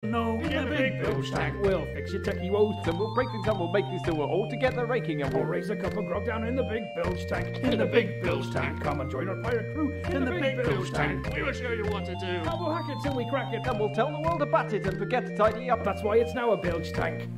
No, in the big bilge tank. We'll fix your techie woes and we'll break things and we'll make things till we're all together raking and We'll raise a cup of grog down in the big bilge tank. In the big bilge tank. Come and join our pirate crew in the big bilge tank. We will show you what to do. And we'll hack it till we crack it and we'll tell the world about it and forget to tidy up. That's why it's now a bilge tank.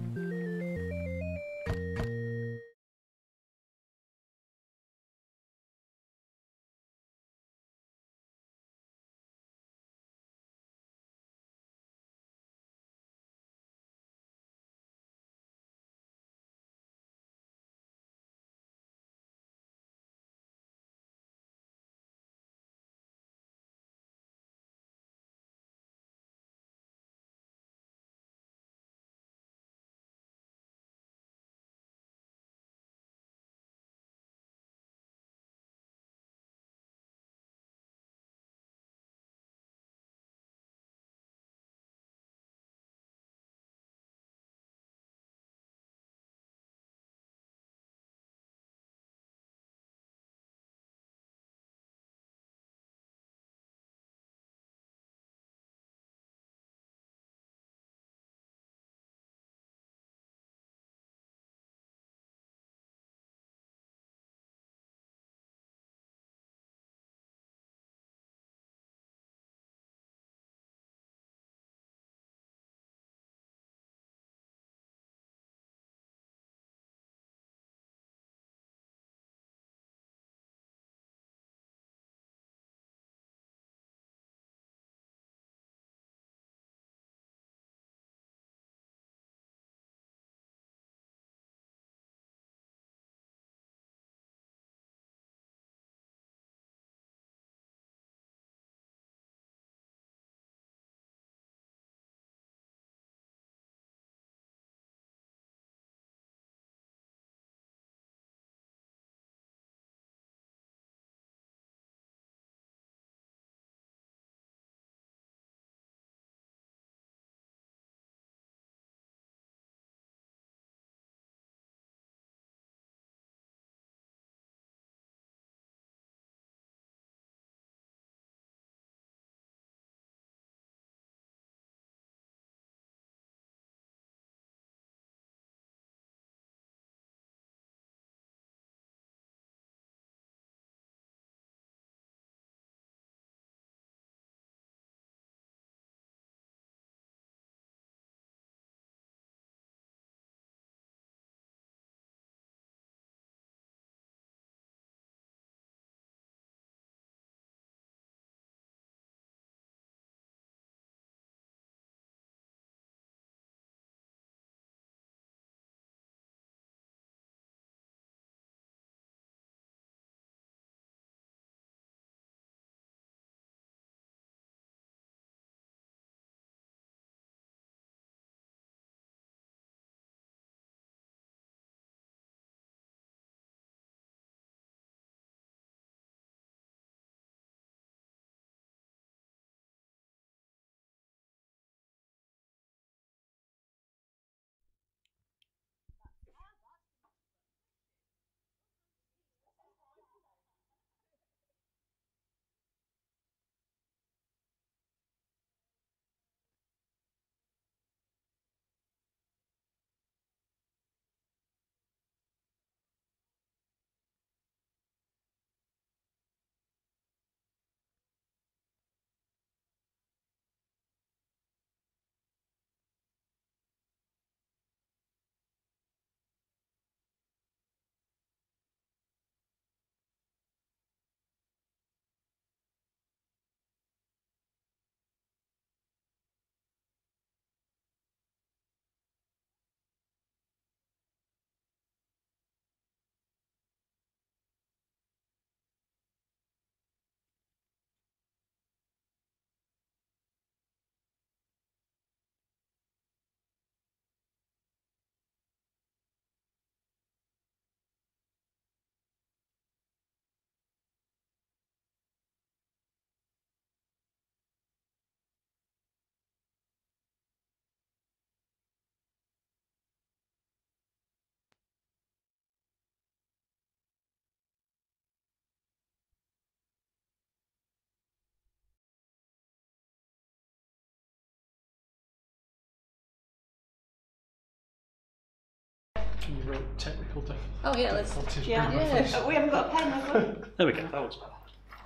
Can you write technical Oh yeah, let's. difficulties? Yeah. We haven't got a pen, have we? There we go. That was better.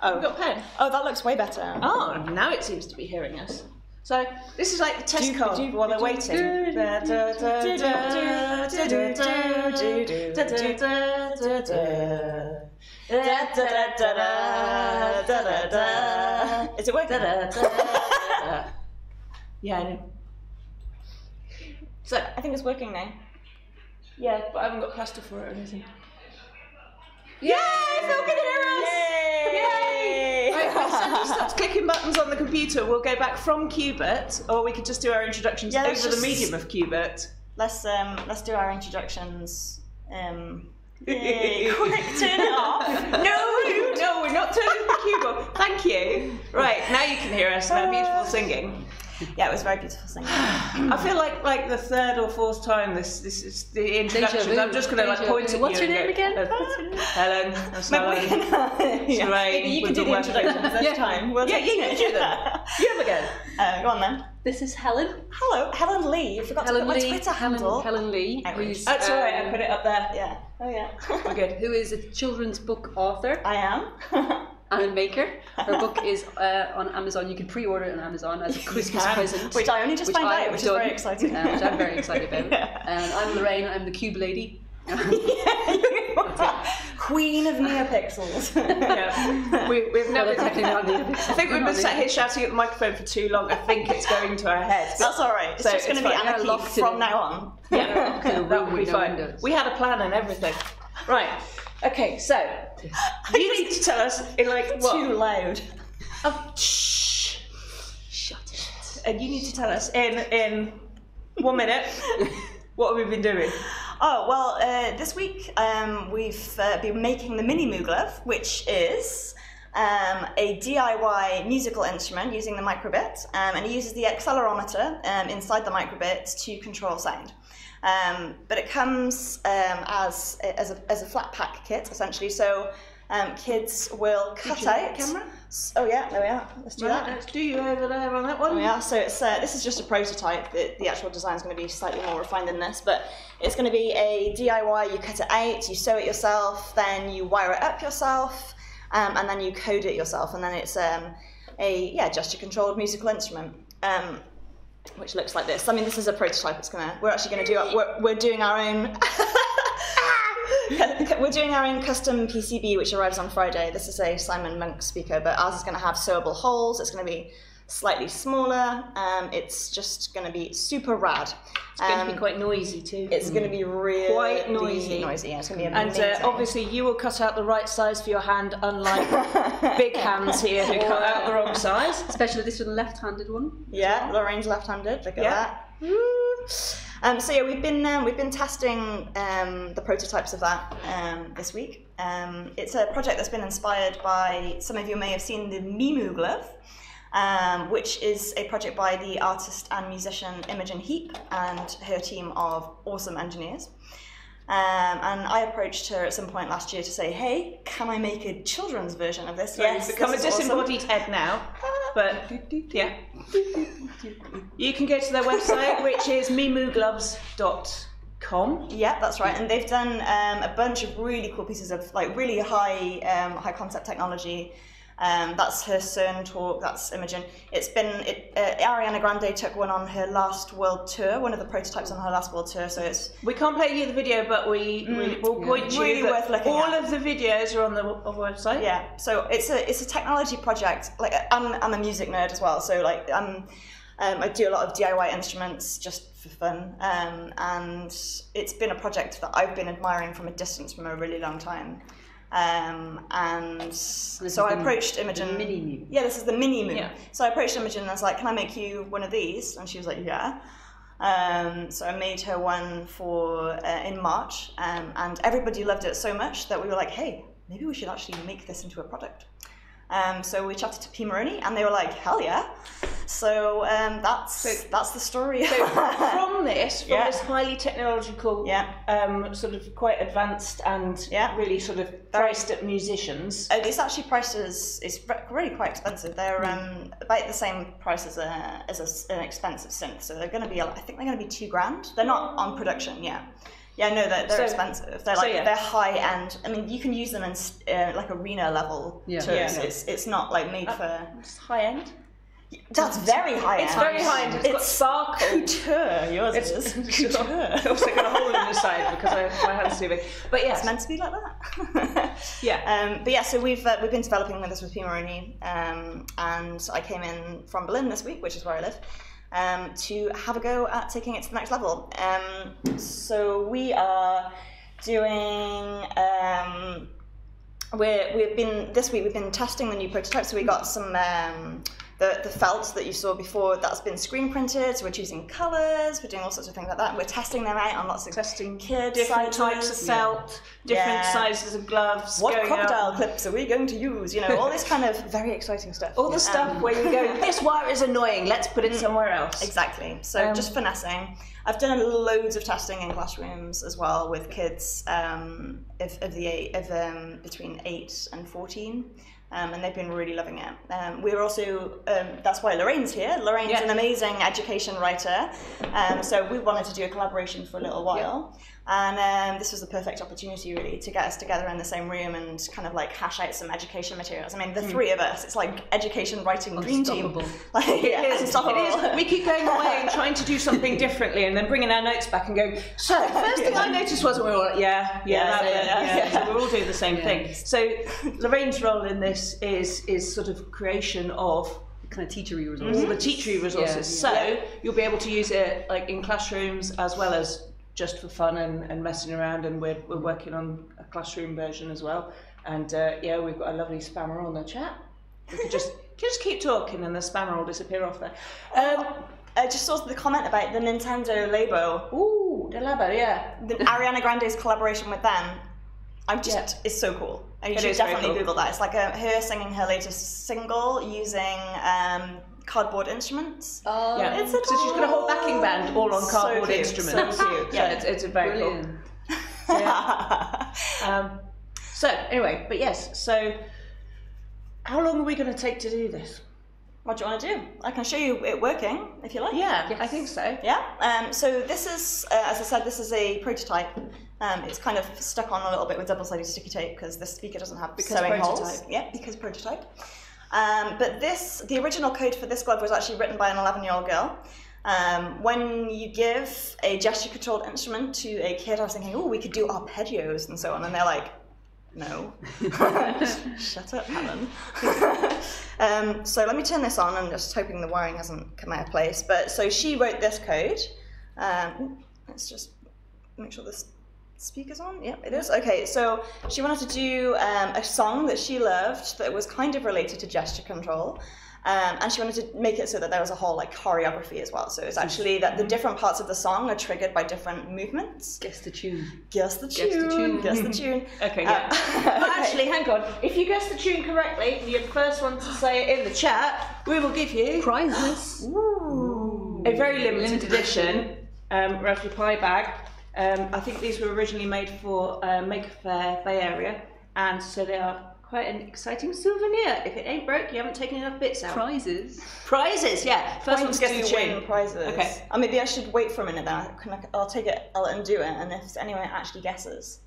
Oh, We've got a pen. oh, that looks way better. Oh, now it seems to be hearing us. So this is like the test card while they're waiting. Is it working? Yeah, I know. So I think it's working now. Yeah, but I haven't got plaster for it or anything. Yay! Phil can hear us! Yay! Right, so he starts clicking buttons on the computer. We'll go back from Cubert, or we could just do our introductions over the medium of Cubert. Let's do our introductions. Quick, turn it off. No, we're not turning the keyboard. Thank you. Right, now you can hear us and our beautiful singing. Yeah, it was very beautiful singing. I feel like the third or fourth time this is the introductions. I'm just going to point at What's you your name again? Helen. That's Helen. Yeah. Lorraine. Maybe you can do the introductions this time. We'll Yeah, you can do them. You have again. Go on then. This is Helen. Hello, Helen Leigh. You forgot to put my Twitter handle. Helen Leigh. Outrage. That's all right. I put it up there. Yeah. Oh yeah. We're good. Who is a children's book author I am. and maker. Her book is on Amazon. You can pre-order it on Amazon as a Christmas present. Which I only just found out, which is very exciting. Which I'm very excited about. Yeah. And I'm Lorraine. I'm the Cube Lady. Queen of neopixels. Yeah. We've never. technically not the I think we've been sat here shouting at the microphone for too long. I think it's going to our heads. That's all right. It's So just going to be it's fine. anarchy Locked from in. now on. Yeah, that would be no fine. windows. We had a plan and everything. Right. Okay, so you need to tell us in like what? Too loud. Oh, shh. Shut it. And you need to tell us in 1 minute what have we been doing. Oh, well, this week we've been making the minimu glove, which is a DIY musical instrument using the microbit, and it uses the accelerometer inside the microbit to control sound. But it comes as a flat pack kit, essentially, so kids will cut out... Camera? Oh yeah, there we are. Let's do that. Let's do you over there on that one. Oh yeah, so it's this is just a prototype. The actual design is going to be slightly more refined than this, but it's going to be a DIY. You cut it out, you sew it yourself, then you wire it up yourself, and then you code it yourself, and then it's a gesture-controlled musical instrument, which looks like this. I mean, this is a prototype. We're actually going to do. We're doing our own. We're doing our own custom PCB, which arrives on Friday. This is a Simon Monk speaker, but ours is going to have sewable holes. It's going to be slightly smaller. It's just going to be super rad. It's going to be quite noisy too. It's going to be really quite noisy. Yeah, it's going to be And amazing. obviously, you will cut out the right size for your hand, unlike big hands here who cut out the wrong size. Especially this with the left-handed one. Yeah, Lorraine's left-handed. Look at that. Woo. So yeah, we've been testing the prototypes of that this week. It's a project that's been inspired by, some of you may have seen the minimu glove, which is a project by the artist and musician Imogen Heap and her team of awesome engineers. And I approached her at some point last year to say, hey, can I make a children's version of this? So you've become a disembodied head now, but yeah. You can go to their website, which is mimugloves.com. Yeah, that's right. And they've done a bunch of really cool pieces of like really high concept technology. That's her CERN talk. That's Imogen. Ariana Grande took one on her last world tour. One of the prototypes on her last world tour. So it's We can't play you the video, but we will point you really that worth looking all at. of the videos are on the website. yeah. So it's a technology project. Like I'm a music nerd as well. So like I do a lot of DIY instruments just for fun. And it's been a project that I've been admiring from a distance from a really long time. And so I approached Imogen. The minimu. Yeah, this is the minimu. Yeah. So I approached Imogen and I was like, can I make you one of these? And she was like, yeah. So I made her one for in March, and everybody loved it so much that we were like, hey, maybe we should actually make this into a product. So we chatted to P. Maroney, and they were like, hell yeah. So that's the story. So from this Yeah. highly technological, sort of quite advanced and really sort of priced at musicians. It's actually priced it's really quite expensive. They're about the same price as an expensive synth. So they're going to be, I think they're going to be $2,000. They're not on production yet. Yeah, no, they're expensive. They're like they're high end. I mean, you can use them in like arena level tours. It's not like made for. It's high end. That's very high end. It's very high end. It's got sparkle. Couture. Yours is couture. I've also got a hole in the side because my hand's too big. But yeah, it's meant to be like that. But yeah, so we've been developing this with Pimaroni, and I came in from Berlin this week, which is where I live, to have a go at taking it to the next level. So we are doing. We've been testing the new prototype. So we got some. The felt that you saw before, that's been screen printed, so we're choosing colours, we're doing all sorts of things like that. We're testing them out on lots of kids, different types of felt, different sizes of gloves. What crocodile clips are we going to use? You know, all this kind of very exciting stuff. All the stuff where you go, this wire is annoying, let's put it somewhere else. Exactly. So just finessing. I've done loads of testing in classrooms as well with kids between 8 and 14. And they've been really loving it. We're also, that's why Lorraine's here. Lorraine's an amazing education writer. So we wanted to do a collaboration for a little while. And this was the perfect opportunity, really, to get us together in the same room and kind of like hash out some education materials. I mean, the three of us, it's like education writing dream team. Like, it is. We keep going away and trying to do something differently and then bringing our notes back and going, so the first thing I noticed was, and we were all like, so we're all doing the same thing. So Lorraine's role in this is sort of creation of kind of teachery resources. All the teachery resources. So you'll be able to use it like in classrooms as well as just for fun and messing around, and we're working on a classroom version as well. And we've got a lovely spammer on the chat. We could just keep talking and the spammer will disappear off there. I just saw the comment about the Nintendo Labo. Ooh, the Labo, yeah. The Ariana Grande's collaboration with them. It's so cool. And you should definitely Google that. It's like her singing her latest single using cardboard instruments. So she's got a whole backing band all on cardboard instruments. So cute. Yeah, it's very cool. So anyway, but yes. So how long are we going to take to do this? What do you want to do? I can show you it working if you like. Yeah, I think so. Yeah. So this is, as I said, this is a prototype. It's kind of stuck on a little bit with double-sided sticky tape because the speaker doesn't have sewing holes. Yeah, because prototype. But the original code for this glove was actually written by an 11-year-old girl. When you give a gesture-controlled instrument to a kid, I was thinking, oh, we could do arpeggios and so on, and they're like, no. Shut up, Helen. So let me turn this on. I'm just hoping the wiring hasn't come out of place. But so she wrote this code. Let's just make sure this speaker's on. Yep, it is. Okay, so she wanted to do a song that she loved that was kind of related to gesture control. And she wanted to make it so that there was a whole like choreography as well. So it's actually that the different parts of the song are triggered by different movements. Guess the tune. Guess the tune. Guess the tune. Okay, yeah. But actually, hang on. If you guess the tune correctly, you're the first one to say it in the chat, we will give you prizes. Ooh. A very limited edition Raspberry Pi bag. I think these were originally made for Maker Faire Bay Area, and so they are quite an exciting souvenir. If it ain't broke, you haven't taken enough bits out. Prizes, yeah. First one to guess the tune. Prizes. Okay. Maybe I should wait for a minute then. I'll take it, I'll undo it, and if anyone actually guesses.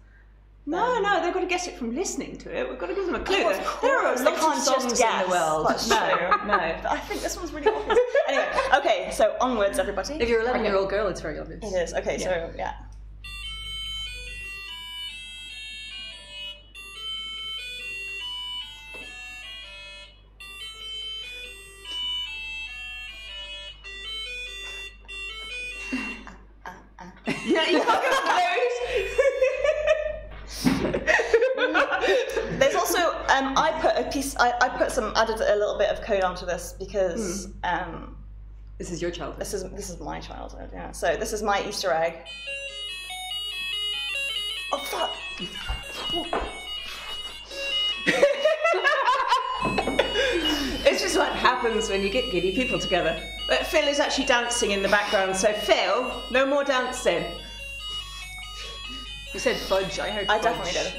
No, they've got to guess it from listening to it. We've got to give them a clue. There are They lots of can't songs just guess. in the world. No. I think this one's really obvious. Anyway, okay, so onwards, everybody. If you're an 11-year-old girl, it's very obvious. It is. Okay, so yeah. Yeah, you can't go There's also I added a little bit of code onto this because this is your childhood. This is my childhood. Yeah. So this is my Easter egg. Oh fuck! It's just what happens when you get giddy people together. But Phil is actually dancing in the background, so Phil, no more dancing. You said fudge, I heard fudge. I definitely did.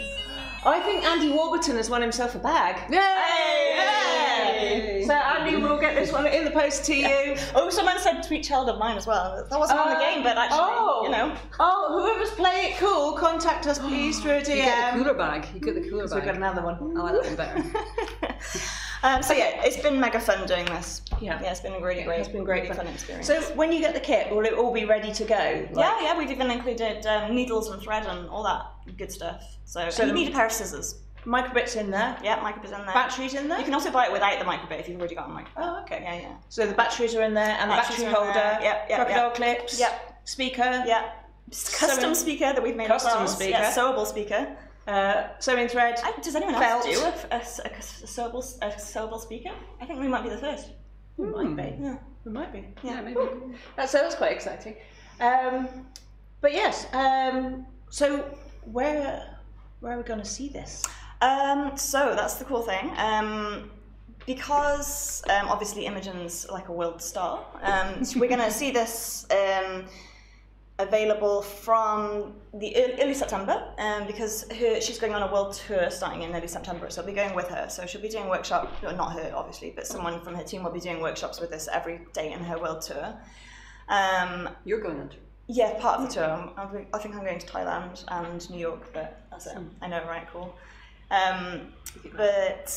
I think Andy Warburton has won himself a bag. Yay! Andy. So Andy, we'll get this one in the post to you. Oh, someone said sweet child of mine as well. That wasn't on the game, but actually, you know. Oh, whoever's playing it cool, contact us please through a DM. You get the cooler bag. You get the cooler bag. We've got another one. I like that one better. So yeah, it's been mega fun doing this. Yeah. Yeah, it's been a really great, It's been great really fun experience. So when you get the kit, will it all be ready to go? yeah, we've even included needles and thread and all that good stuff. So you need a pair of scissors. Microbit's in there. Yeah, microbit's in there. Batteries in there. You can also buy it without the microbit if you've already got a microbit. Oh, okay. Yeah. So the batteries are in there, and the battery holder. Crocodile clips. Yep. Speaker. Yeah. Custom speaker that we've made ourselves. speaker. Yeah, sewable speaker. Sewing thread. Does anyone else do a sewable speaker? I think we might be the first. We might be. Yeah. We might be. Yeah, maybe. That's quite exciting. But yes. So where are we going to see this? So that's the cool thing. Because obviously Imogen's like a world star, so we're going to see this available from the early September, because she's going on a world tour starting in early September, so I'll be going with her. So she'll be doing workshops, well, not her obviously, but someone from her team will be doing workshops with us every day in her world tour. You're going on tour? Yeah, part of the tour. I think I'm going to Thailand and New York, but that's it. I know, right? Cool. But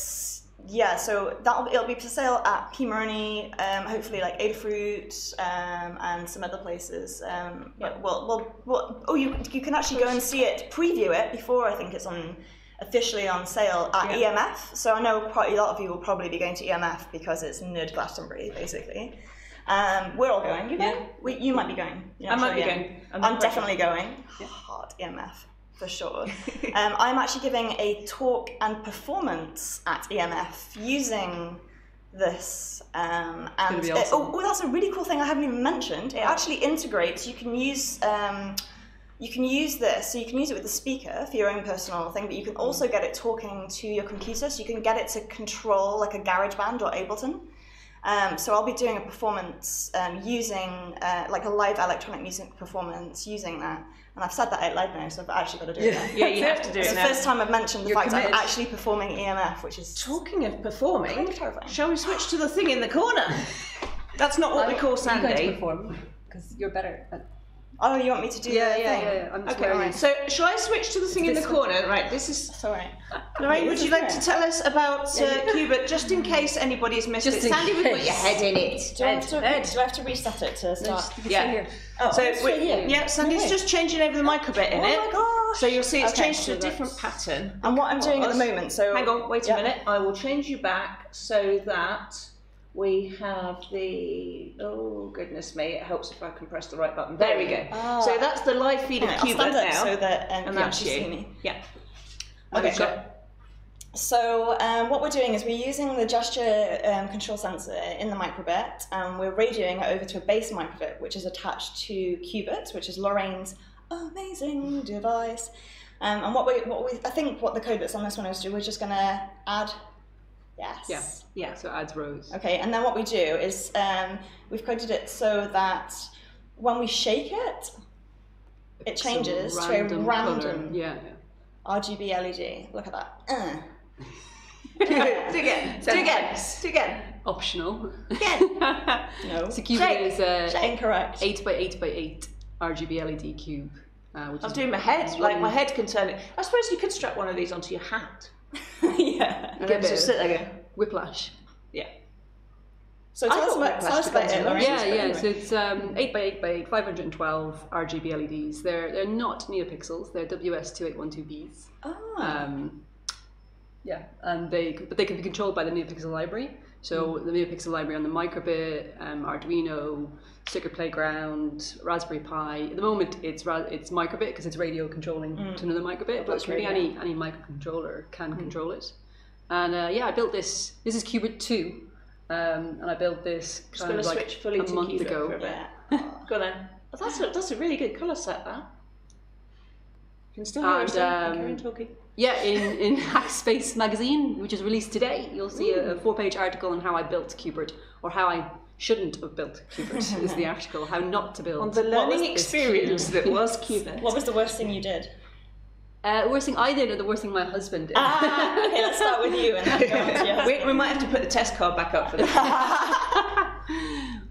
yeah, so it'll be for sale at Pimaroni, hopefully like Adafruit, and some other places. But you can actually go and see it, preview it before I think it's officially on sale at EMF. So I know quite a lot of you will probably be going to EMF because it's Nerd Glastonbury, basically. We're all going. You going? You might be going. I might be going. I'm definitely going. Hard EMF. For sure. I'm actually giving a talk and performance at EMF using this. And awesome. That's a really cool thing I haven't even mentioned. It actually integrates. You can use this. So you can use it with the speaker for your own personal thing, but you can also get it talking to your computer. So you can get it to control like a GarageBand or Ableton. So I'll be doing a performance using like a live electronic music performance using that. And I've said that out loud now, so I've actually got to do it now. Yeah, you have to do it now. It's the first time I've mentioned the fact that I'm actually performing EMF, which is... Talking of performing, kind of terrifying. Shall we switch to the thing in the corner? That's not what we call Sandy. You're going to perform, because you're better at... Oh, you want me to do the thing? Yeah. I'm okay, right. So, shall I switch to the thing in the corner? Right, this is... That's all right. Lorraine, would you like to tell us about Cubert, just in case anybody's missed it? Sandy, we've got your head in it. Do I have to reset it to start? Yeah. Oh, so, Sandy's just changing over the microbit in it. Oh my gosh. So you'll see it's changed to a different pattern. And what I'm doing at the moment, so... Hang on, wait a minute. I will change you back so that... we have the, oh goodness me, it helps if I can press the right button. There we go. So that's the live feed of Cubert now. So that and that's you. See me. Yeah. Okay. So what we're doing is we're using the gesture control sensor in the microbit, and we're radioing it over to a base microbit, which is attached to Cubert, which is Lorraine's amazing device. And I think what the code that's on this one is we're just going to add. Yes. Yeah. So it adds rows. Okay, and then what we do is we've coded it so that when we shake it, it changes to a random RGB LED. Look at that. Do again. Optional. Again. No. So Cubert is incorrect. 8x8x8 RGB LED cube. I'm doing my head. Like my head can turn it. I suppose you could strap one of these onto your hat. Yeah. And just sit there. Whiplash. Yeah. So tell us about it, Lorraine. Yeah. So it's 8x8x8, 512 RGB LEDs. They're not neopixels. They're WS2812Bs. Oh. And they can be controlled by the NeoPixel library. So the NeoPixel library on the microbit, Arduino, Sticker Playground, Raspberry Pi. At the moment, it's microbit because it's radio controlling to another microbit. But really any microcontroller can control it. And I built this. This is Cubert 2, and I built this kind of like switch fully a month Cubert ago. For a bit. Go on then. That's a really good colour set. That. You can still hear us carrying talking. Yeah, in Hackspace magazine, which is released today, you'll see a 4-page article on how I built Cubert, or how I shouldn't have built Cubert. Is the article, how not to build. On the learning experience that was Cubert. What was the worst thing you did? Worst thing I did, or the worst thing my husband did? Okay, let's start with you and then go on to your husband. We might have to put the test card back up for this.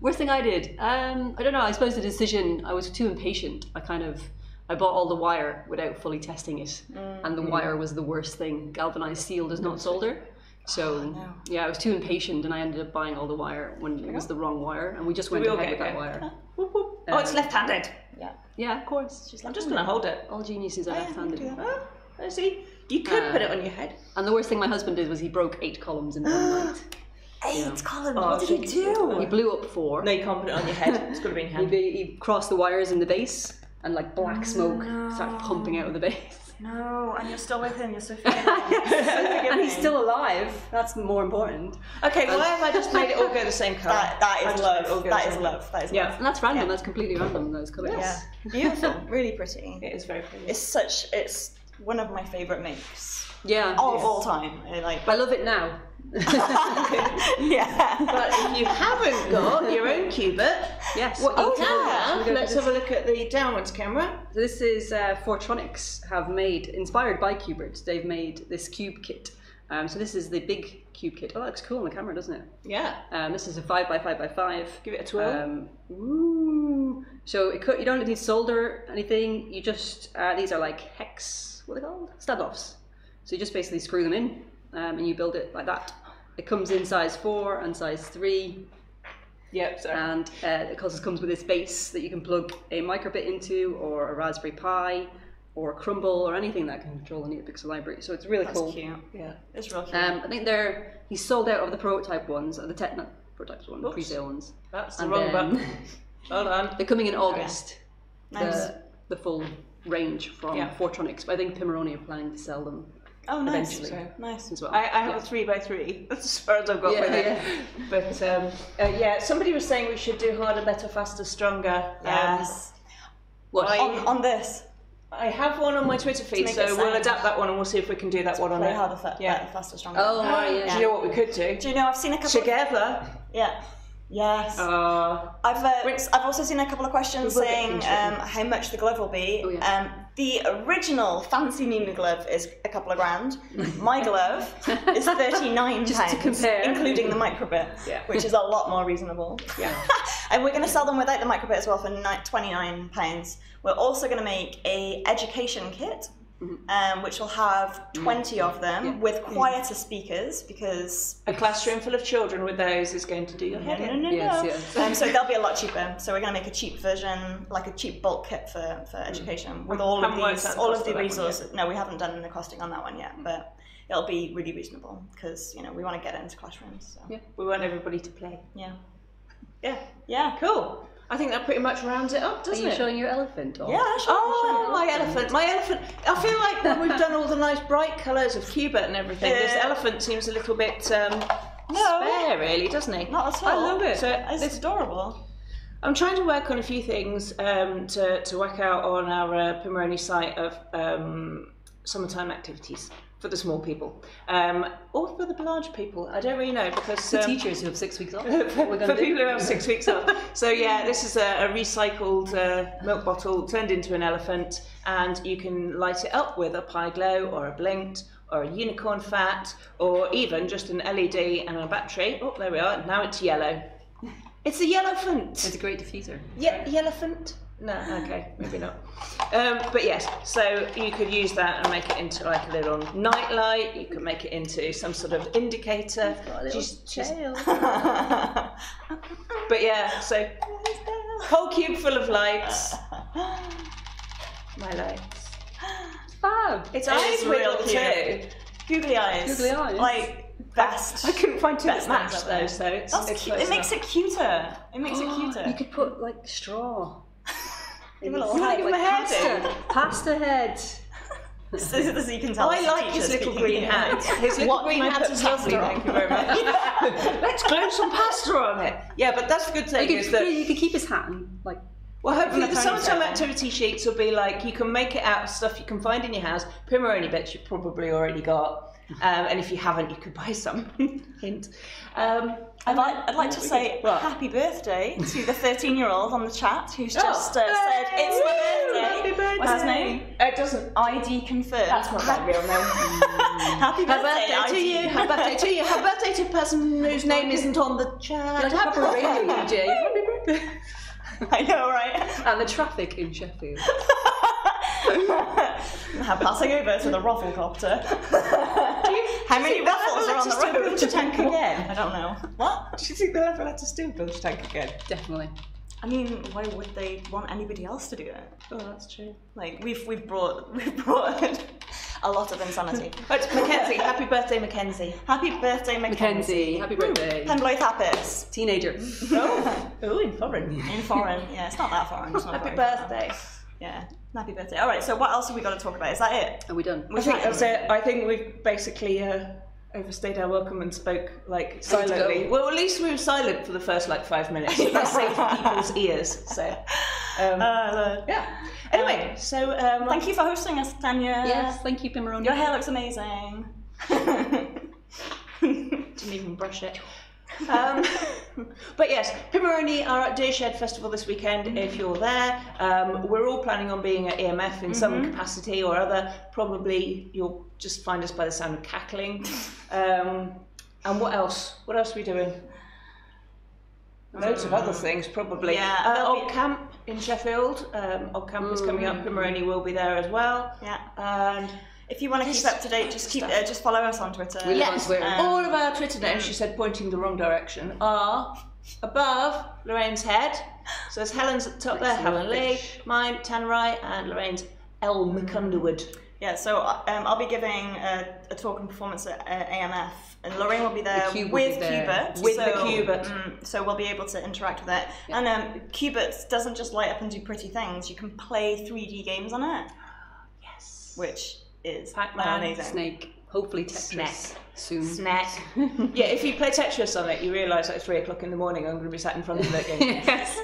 Worst thing I did? I don't know. I suppose the decision. I was too impatient. I bought all the wire without fully testing it, and the wire was the worst thing. Galvanized steel does not solder. So yeah, I was too impatient, and I ended up buying all the wire when it was the wrong wire, and we just went ahead with that wire. Oh, it's left-handed. Yeah, of course. I'm just going to hold it. All geniuses are left-handed. Oh, see, you could put it on your head. And the worst thing my husband did was he broke 8 columns in one night. 8 columns? What did he do? He blew up 4. No, you can't put it on your head. It's got to be in hand. He crossed the wires in the base, and like black smoke started pumping out of the base. No, and you're still with him. You're so forgiving. And he's still alive. That's more important. Okay, why have I just made it all go the same colour? That is love. That is love. That is love. And that's random. That's completely random. Those colours. Yeah, beautiful. Really pretty. It is very pretty. It's one of my favourite makes. Yeah. Of all time. I love it now. Yeah. But if you haven't got your own Cubert, what you can have, let's have a look at the downwards camera. This is Fortronics have made, inspired by Cubert, they've made this cube kit. So this is the big cube kit. Oh, that looks cool on the camera, doesn't it? Yeah. This is a 5x5x5. Give it a twirl. So you don't need to solder anything. You just, these are like hex, what are they called? Standoffs. So you just basically screw them in and you build it like that. It comes in size 4 and size 3. Yep, sorry. And it comes with this base that you can plug a microbit into, or a Raspberry Pi, or a Crumble, or anything that can control the NeoPixel library. So it's really cool. That's cute. Yeah, it's real cute. I think he's sold out of the prototype ones, or the prototypes ones, the pre-sale ones. That's the wrong button. Hold on. They're coming in August. Nice. The full range from Fortronics, but I think Pimoroni are planning to sell them. Oh, nice. Eventually. Nice. As well. I have a 3x3. That's as far as I've got with it. But somebody was saying we should do harder, better, faster, stronger. Yes. What? On this. I have one on my Twitter feed, so we'll adapt that one and we'll see if we can do that one on Play it. harder, better, faster, stronger. Oh, yeah. Do you know what we could do? Do you know I've seen a couple Together. Yeah. Yes. I've also seen a couple of questions saying how much the glove will be. Oh, yeah. The original fancy Nina glove is a couple of grand. My glove is £39, Just to compare. including the microbit, which is a lot more reasonable. Yeah. And we're going to sell them without the microbit as well for £29. We're also going to make a education kit, which will have 20 of them with quieter speakers, because a classroom full of children with those is going to do your head in. No. Yes. So they'll be a lot cheaper. So we're going to make a cheap version, like a cheap bulk kit for education, with all of the resources. No, we haven't done the costing on that one yet, but it'll be really reasonable because we want to get it into classrooms. So. Yeah, we want everybody to play. Yeah. Cool. I think that pretty much rounds it up, doesn't it? Are you showing your elephant? Or? Yeah. My elephant. I feel like when we've done all the nice bright colours of Cubert and everything, this elephant seems a little bit spare, really, doesn't he? Not at all. I love it. So it's adorable. I'm trying to work on a few things to whack out on our Pimoroni site of summertime activities for the small people, or for the large people. I don't really know, because the teachers who have 6 weeks off. for people who have 6 weeks off. So yeah, this is a recycled milk bottle turned into an elephant, and you can light it up with a Pi Glow or a Blinked or a unicorn fat, or even just an LED and a battery. Oh, there we are. Now it's yellow. It's a yellowphant. It's a great diffuser. Yeah, yellowphant. No, okay, maybe not. But yes, so you could use that and make it into like a little night light. You could make it into some sort of indicator. It's got a little tail. But yeah, so whole cube full of lights. My lights. It's fab. Its eyes wiggle too. Googly eyes. Googly eyes. Like best. I couldn't find two that best matched things though, ever. so it's That's it's cute. close It makes enough. it cuter. It makes it cuter. You could put like straw. Give a little You head. give him a hairdo. Pasta head. So you can tell. I like his little green hat. His little green hat is lovely, thank you very much. Let's glue some pasta on it. Yeah, but that's the good thing is that... You could keep his hat and like... Well, hopefully the ponytail. summertime activity sheets will be like, you can make it out of stuff you can find in your house, Pimoroni bits you've probably already got, And if you haven't, you could buy some. Hint. I'd like to say happy birthday to the 13-year-old on the chat who's just said it's my birthday. Happy birthday. What's his name? It doesn't. ID confirmed. That's not my real name. Happy birthday to you. Happy birthday to you. Happy birthday to a person whose name isn't on the chat. Happy birthday, DJ. Happy birthday. I know, right? And the traffic in Sheffield. Now passing over to the rufflecopter. How many ruffles are on the road? Bilge Tank again? I don't know. What? Do you think they'll ever let us do Bilge Tank again? Definitely. I mean, why would they want anybody else to do it? Oh, that's true. Like we've brought a lot of insanity. Right, Mackenzie. Happy birthday, Mackenzie. Happy birthday, Mackenzie. Happy birthday. Penblythe Happis. Teenager. Oh, in foreign. In foreign. Yeah, it's not that foreign. It's not Happy very birthday. foreign. Yeah. Happy birthday. All right. So what else have we got to talk about? Is that it? Are we done? I think that's it. I think we've basically overstayed our welcome and spoke silently. Well, at least we were silent for the first 5 minutes. That's safe for people's ears. So, yeah. Anyway, so thank you for hosting us, Tanya. Yes, thank you, Pimmeroni. Your hair looks amazing. Didn't even brush it. But yes, Pimmeroni are at Deershed Festival this weekend. If you're there, we're all planning on being at EMF in some capacity or other. Probably you'll just find us by the sound of cackling. And what else? What else are we doing? Loads of other things, probably. Yeah. Old Camp in Sheffield. Old Camp is coming up. Pimmeroni will be there as well. Yeah. And if you want to keep up to date, just follow us on Twitter. Yes, all of our Twitter names, she said, pointing the wrong direction, are above Lorraine's head. So there's Helen's at the top there, Helen Leigh, mine, Tannerai, and Lorraine's Underwood. Yeah, so I'll be giving a talk and performance at AMF, and Lorraine will be there with Cubert. With the Cubert. So we'll be able to interact with it. Yeah. And Cubert doesn't just light up and do pretty things, you can play 3D games on it. Yes. Which is Pac-Man, amazing. Snake. Hopefully Tetris soon. Snack. Yeah, if you play Tetris on it, you realise at 3 o'clock in the morning I'm going to be sat in front of it again. Yes.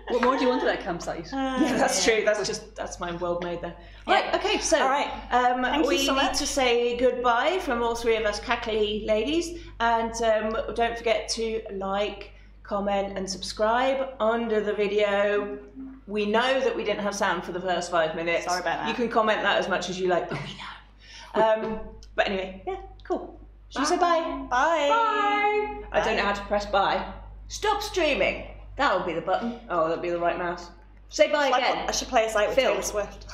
What more do you want at that campsite? Yeah, that's true. That's my world made there. Right. Okay. So, all right. We need to say goodbye from all three of us cackly ladies, and don't forget to like, comment, and subscribe under the video. We know that we didn't have sound for the first 5 minutes. Sorry about that. You can comment that as much as you like, but we know. But anyway, yeah, cool. Should we say bye? Bye. Bye. I don't know how to press bye. Stop streaming. That'll be the button. Oh, that'll be the right mouse. Say bye again. I should play a site with Phil. Taylor Swift.